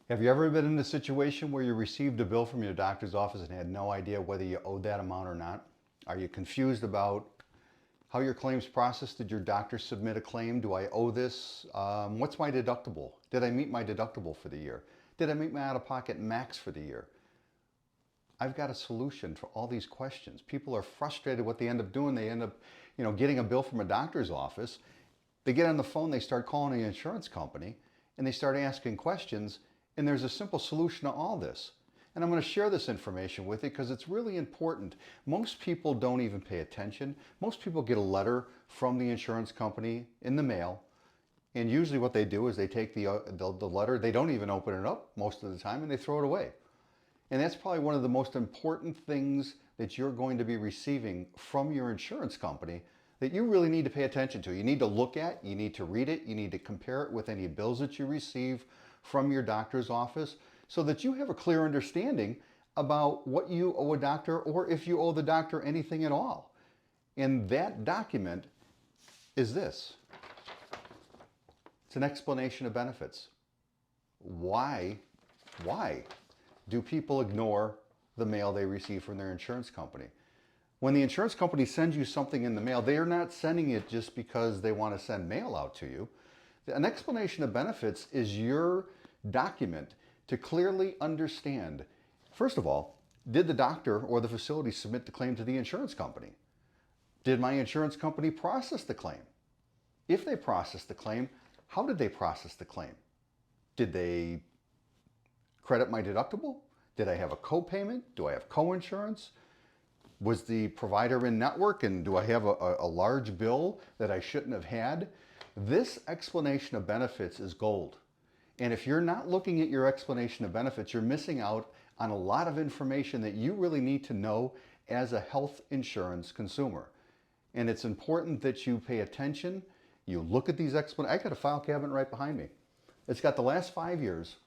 Have you ever been in a situation where you received a bill from your doctor's office and had no idea whether you owed that amount or not? Are you confused about how your claim's processed? Did your doctor submit a claim? Do I owe this? What's my deductible? Did I meet my deductible for the year? Did I meet my out-of-pocket max for the year? I've got a solution for all these questions. People are frustrated. What they end up doing, they end up, getting a bill from a doctor's office. They get on the phone, they start calling the insurance company, and they start asking questions. And there's a simple solution to all this. And I'm going to share this information with you because it's really important. Most people don't even pay attention. Most people get a letter from the insurance company in the mail. And usually what they do is they take the letter, they don't even open it up most of the time, and they throw it away. And that's probably one of the most important things that you're going to be receiving from your insurance company that you really need to pay attention to. You need to look at, you need to read it, you need to compare it with any bills that you receive from your doctor's office so that you have a clear understanding about what you owe a doctor or if you owe the doctor anything at all. And that document is this. It's an explanation of benefits. Why do people ignore the mail they receive from their insurance company? When the insurance company sends you something in the mail, they are not sending it just because they want to send mail out to you. An explanation of benefits is your document to clearly understand, first of all, did the doctor or the facility submit the claim to the insurance company? Did my insurance company process the claim? If they processed the claim, how did they process the claim? Did they credit my deductible? Did I have a co-payment? Do I have co-insurance? Was the provider in network, and do I have a large bill that I shouldn't have had? This explanation of benefits is gold. And if you're not looking at your explanation of benefits, you're missing out on a lot of information that you really need to know as a health insurance consumer. And it's important that you pay attention. You look at these explanations. I got a file cabinet right behind me. It's got the last 5 years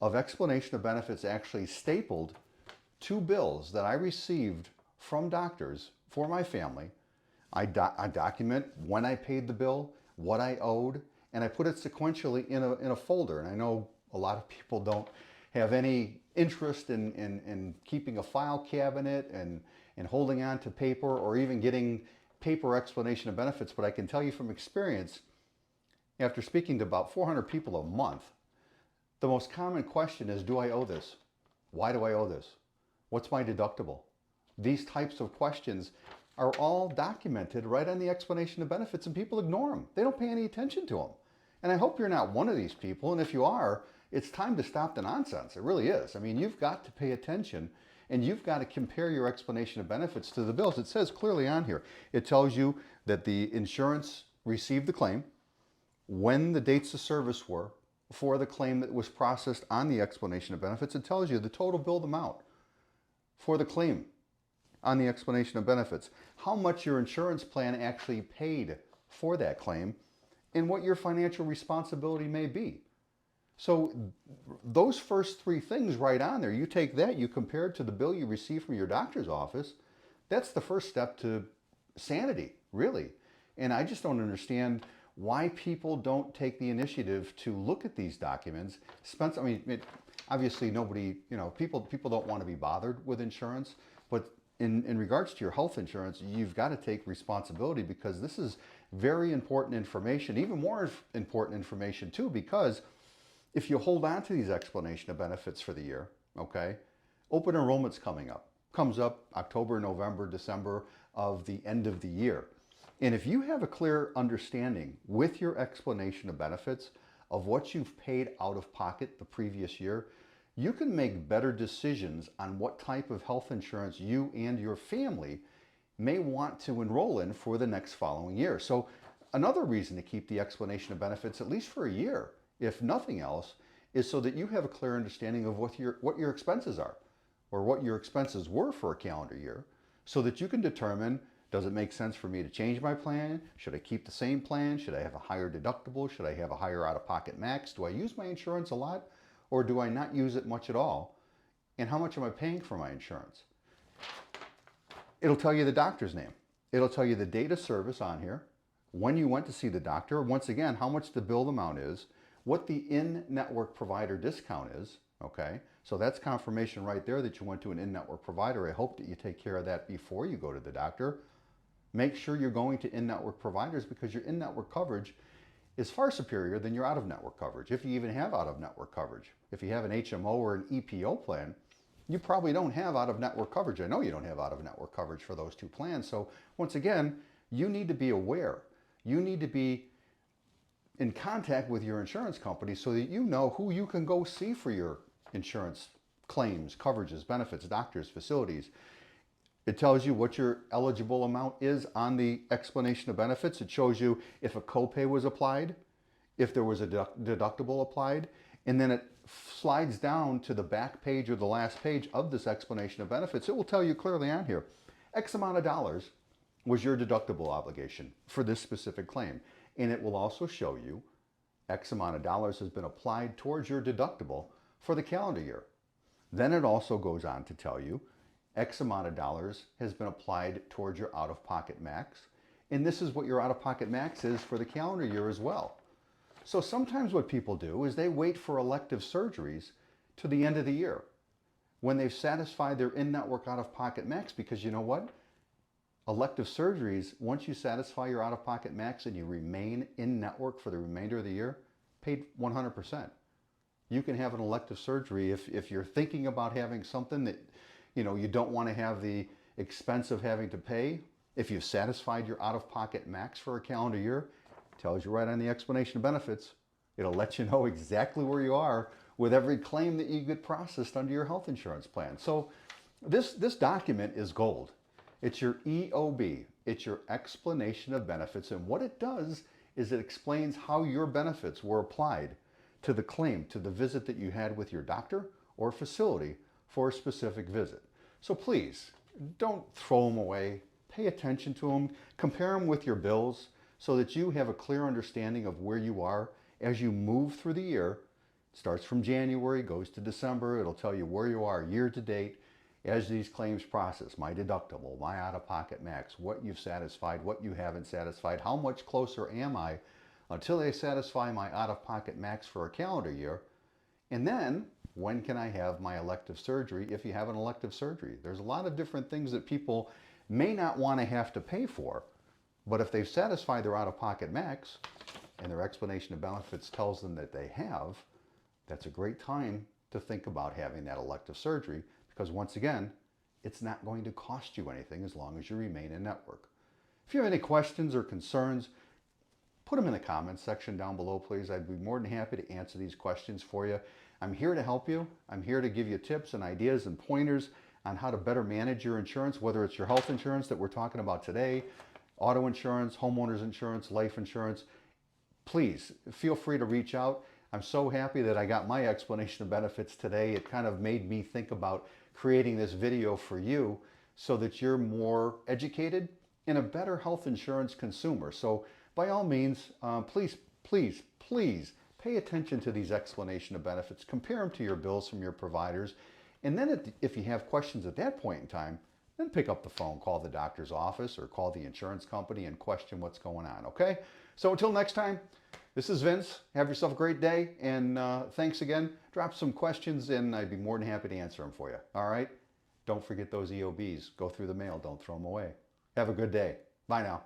of explanation of benefits actually stapled to bills that I received from doctors for my family. I document when I paid the bill, what I owed, and I put it sequentially in a folder. And I know a lot of people don't have any interest in keeping a file cabinet and holding on to paper or even getting paper explanation of benefits, but I can tell you from experience, after speaking to about 400 people a month, the most common question is, do I owe this? Why do I owe this? What's my deductible? These types of questions are all documented right on the explanation of benefits, and people ignore them. They don't pay any attention to them. And I hope you're not one of these people, and if you are, it's time to stop the nonsense. It really is. I mean, you've got to pay attention, and you've got to compare your explanation of benefits to the bills. It says clearly on here, it tells you that the insurance received the claim, when the dates of service were for the claim that was processed on the explanation of benefits. It tells you the total billed amount for the claim on the explanation of benefits, how much your insurance plan actually paid for that claim, and what your financial responsibility may be. So those first three things right on there, you take that, you compare it to the bill you receive from your doctor's office, that's the first step to sanity, really. And I just don't understand why people don't take the initiative to look at these documents. Obviously nobody, people don't want to be bothered with insurance, but in regards to your health insurance, you've got to take responsibility because this is very important information, even more important information too, because if you hold on to these explanation of benefits for the year, okay, open enrollment's comes up October, November, December of the end of the year. And if you have a clear understanding with your explanation of benefits of what you've paid out of pocket the previous year, you can make better decisions on what type of health insurance you and your family may want to enroll in for the next following year. So another reason to keep the explanation of benefits at least for a year, if nothing else, is so that you have a clear understanding of what your expenses are or what your expenses were for a calendar year, so that you can determine, does it make sense for me to change my plan? Should I keep the same plan? Should I have a higher deductible? Should I have a higher out-of-pocket max? Do I use my insurance a lot? Or do I not use it much at all? And how much am I paying for my insurance? It'll tell you the doctor's name. It'll tell you the date of service on here, when you went to see the doctor, once again, how much the billed amount is, what the in-network provider discount is, okay? So that's confirmation right there that you went to an in-network provider. I hope that you take care of that before you go to the doctor. Make sure you're going to in-network providers because your in-network coverage is far superior than your out-of-network coverage, if you even have out-of-network coverage. If you have an HMO or an EPO plan, you probably don't have out-of-network coverage. I know you don't have out-of-network coverage for those two plans. So once again, you need to be aware. You need to be in contact with your insurance company so that you know who you can go see for your insurance claims, coverages, benefits, doctors, facilities. It tells you what your eligible amount is on the explanation of benefits. It shows you if a copay was applied, if there was a deductible applied, and then it slides down to the back page or the last page of this explanation of benefits. It will tell you clearly on here, X amount of dollars was your deductible obligation for this specific claim. And it will also show you X amount of dollars has been applied towards your deductible for the calendar year. Then it also goes on to tell you X amount of dollars has been applied towards your out-of-pocket max. And this is what your out-of-pocket max is for the calendar year as well. So sometimes what people do is they wait for elective surgeries to the end of the year when they've satisfied their in-network out-of-pocket max, because you know what? Elective surgeries, once you satisfy your out-of-pocket max and you remain in-network for the remainder of the year, paid 100%. You can have an elective surgery if you're thinking about having something that you don't want to have the expense of having to pay. If you've satisfied your out-of-pocket max for a calendar year, it tells you right on the explanation of benefits. It'll let you know exactly where you are with every claim that you get processed under your health insurance plan. So this document is gold. It's your EOB. It's your explanation of benefits. And what it does is it explains how your benefits were applied to the claim, to the visit that you had with your doctor or facility for a specific visit. So please, don't throw them away. Pay attention to them. Compare them with your bills so that you have a clear understanding of where you are as you move through the year. It starts from January, goes to December. It'll tell you where you are year to date as these claims process. My deductible, my out-of-pocket max, what you've satisfied, what you haven't satisfied, how much closer am I until I satisfy my out-of-pocket max for a calendar year. And then, when can I have my elective surgery if you have an elective surgery? There's a lot of different things that people may not want to have to pay for, but if they've satisfied their out-of-pocket max and their explanation of benefits tells them that they have, that's a great time to think about having that elective surgery, because once again, it's not going to cost you anything as long as you remain in network. If you have any questions or concerns, put them in the comments section down below, please. I'd be more than happy to answer these questions for you. I'm here to help you. I'm here to give you tips and ideas and pointers on how to better manage your insurance, whether it's your health insurance that we're talking about today, auto insurance, homeowners insurance, life insurance. Please feel free to reach out. I'm so happy that I got my explanation of benefits today. It kind of made me think about creating this video for you so that you're more educated and a better health insurance consumer. So by all means, please pay attention to these explanation of benefits. Compare them to your bills from your providers. And then if you have questions at that point in time, then pick up the phone, call the doctor's office or call the insurance company and question what's going on, okay? So until next time, this is Vince. Have yourself a great day, and thanks again. Drop some questions, and I'd be more than happy to answer them for you, all right? Don't forget those EOBs. Go through the mail. Don't throw them away. Have a good day. Bye now.